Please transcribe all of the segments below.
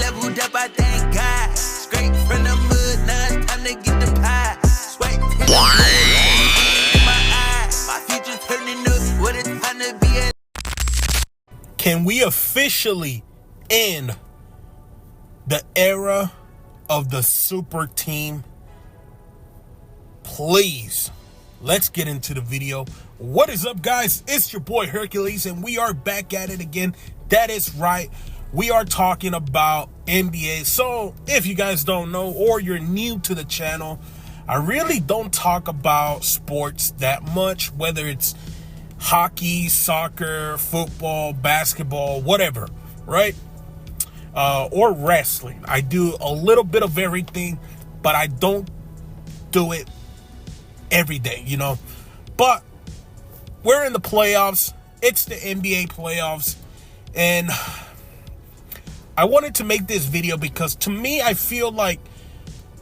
leveled up, I thank God. Straight from the mud, now it's time to get the pie. Sweat in the blood, in my eye. My future turning up, what it's time to be a. Can we officially end the era of the super team? Please, let's get into the video. What is up, guys? It's your boy Hercules, and we are back at it again. That is right. We are talking about NBA. So if you guys don't know, or you're new to the channel, I really don't talk about sports that much, whether it's hockey, soccer, football, basketball, whatever, right? Or wrestling. I do a little bit of everything, but I don't do it every day, you know. But we're in the playoffs. It's the NBA playoffs, and I wanted to make this video because, to me, I feel like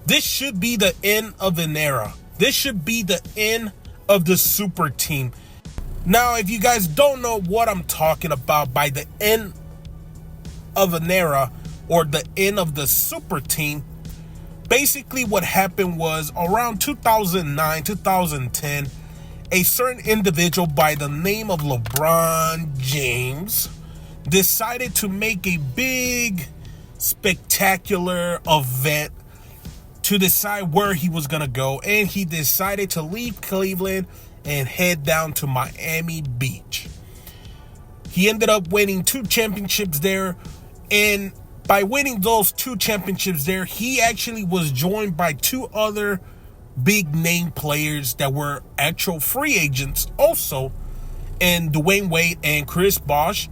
this should be the end of an era. This should be the end of the super team. Now, if you guys don't know what I'm talking about by the end of an era or the end of the super team, basically what happened was around 2009, 2010, a certain individual by the name of LeBron James decided to make a big, spectacular event to decide where he was going to go. And he decided to leave Cleveland and head down to Miami Beach. He ended up winning 2 championships there, and by winning those 2 championships there, he actually was joined by 2 other big name players that were actual free agents also, and Dwayne Wade and Chris Bosh.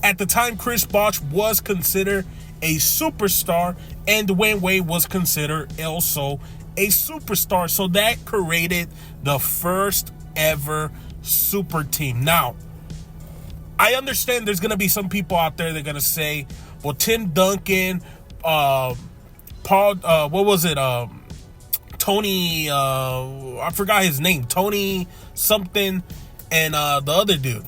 At the time, Chris Bosh was considered a superstar, and Dwayne Wade was considered also a superstar. So that created the first ever super team. Now, I understand there's going to be some people out there that are going to say, well, Tim Duncan, Paul, what was it? Tony, I forgot his name, Tony something, and the other dude,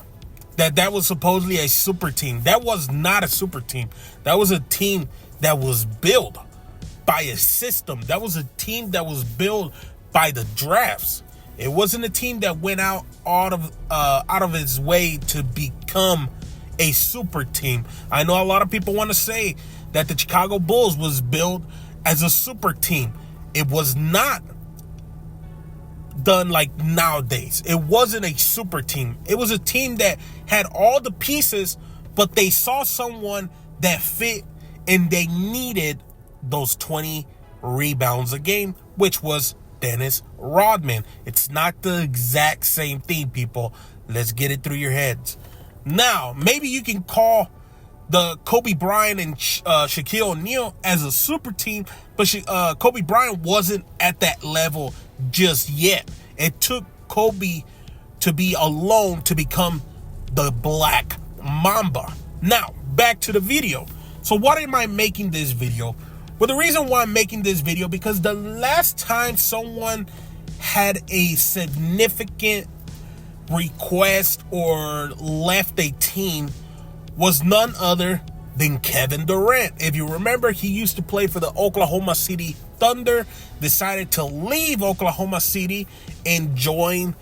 that was supposedly a super team. That was not a super team. That was a team that was built by a system. That was a team that was built by the drafts. It wasn't a team that went out of its way to become a super team. I know a lot of people want to say that the Chicago Bulls was built as a super team. It was not done like nowadays. It wasn't a super team. It was a team that had all the pieces, but they saw someone that fit, and they needed those 20 rebounds a game, which was Dennis Rodman. It's not the exact same thing, people. Let's get it through your heads. Now, maybe you can call the Kobe Bryant and Shaquille O'Neal as a super team, but Kobe Bryant wasn't at that level just yet. It took Kobe to be alone to become the Black Mamba. Now, back to the video. So why am I making this video? Well, the reason why I'm making this video, because the last time someone had a significant request or left a team was none other than Kevin Durant. If you remember, he used to play for the Oklahoma City Thunder, decided to leave Oklahoma City and join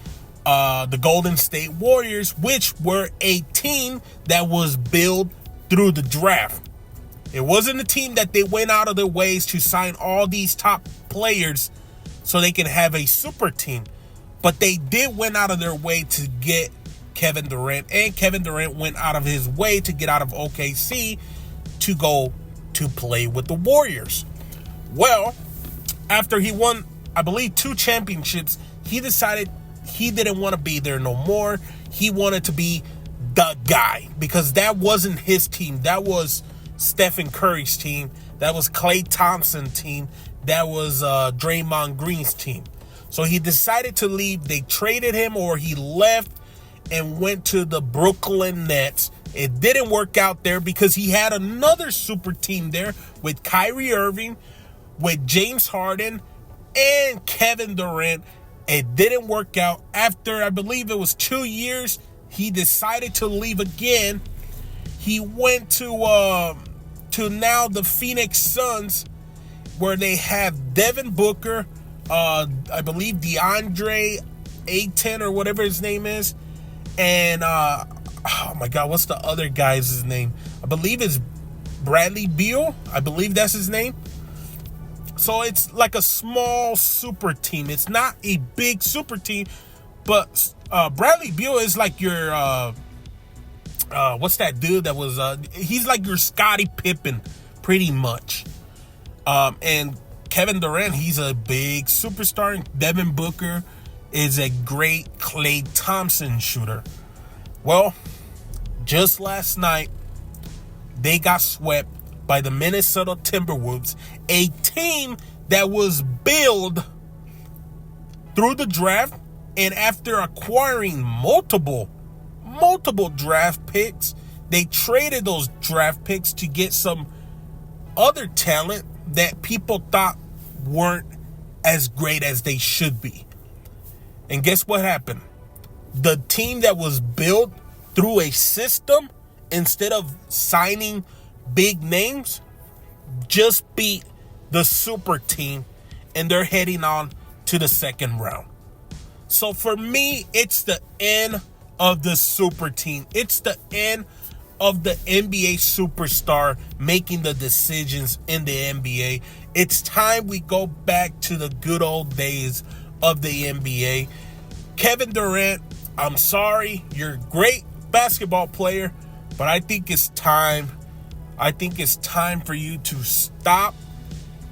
the Golden State Warriors, which were a team that was built through the draft. It wasn't a team that they went out of their ways to sign all these top players so they can have a super team. But they did went out of their way to get Kevin Durant, and Kevin Durant went out of his way to get out of OKC to go to play with the Warriors. Well, after he won, I believe, 2 championships, he decided he didn't want to be there no more. He wanted to be the guy, because that wasn't his team. That was Stephen Curry's team. That was Klay Thompson's team. That was Draymond Green's team. So he decided to leave. They traded him, or he left and went to the Brooklyn Nets. It didn't work out there because he had another super team there with Kyrie Irving, with James Harden, and Kevin Durant. It didn't work out. After, I believe it was 2 years, he decided to leave again. He went to to now the Phoenix Suns, where they have Devin Booker, I believe DeAndre Ayton or whatever his name is, and oh my God, what's the other guy's name? I believe it's Bradley Beal. I believe that's his name. So it's like a small super team. It's not a big super team, but Bradley Beal is like your what's that dude that was he's like your Scottie Pippen pretty much. And Kevin Durant, he's a big superstar. And Devin Booker is a great Klay Thompson shooter. Well, just last night, they got swept by the Minnesota Timberwolves, a team that was built through the draft, and after acquiring multiple draft picks, they traded those draft picks to get some other talent that people thought weren't as great as they should be. And guess what happened? The team that was built through a system instead of signing big names just beat the super team, and they're heading on to the second round. So for me, it's the end of the super team. It's the end of the NBA superstar making the decisions in the NBA. It's time we go back to the good old days of the NBA. Kevin Durant, I'm sorry, you're a great basketball player, but I think it's time. I think it's time for you to stop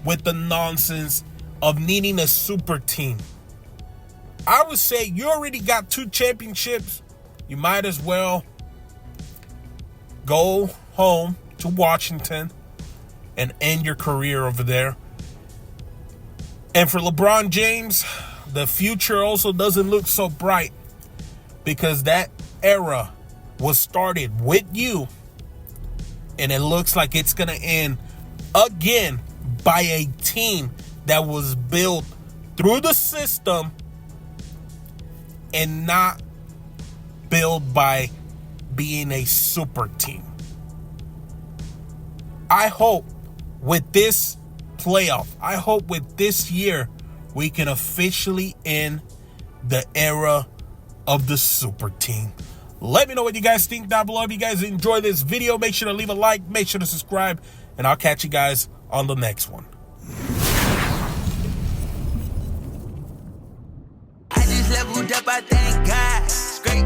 with the nonsense of needing a super team. I would say you already got 2 championships. You might as well go home to Washington and end your career over there. And for LeBron James, the future also doesn't look so bright, because that era was started with you, and it looks like it's going to end again by a team that was built through the system and not built by being a super team. I hope with this playoff, I hope with this year, we can officially end the era of the super team. Let me know what you guys think down below. If you guys enjoy this video, make sure to leave a like, make sure to subscribe, and I'll catch you guys on the next one. I just leveled up, I thank God. Straight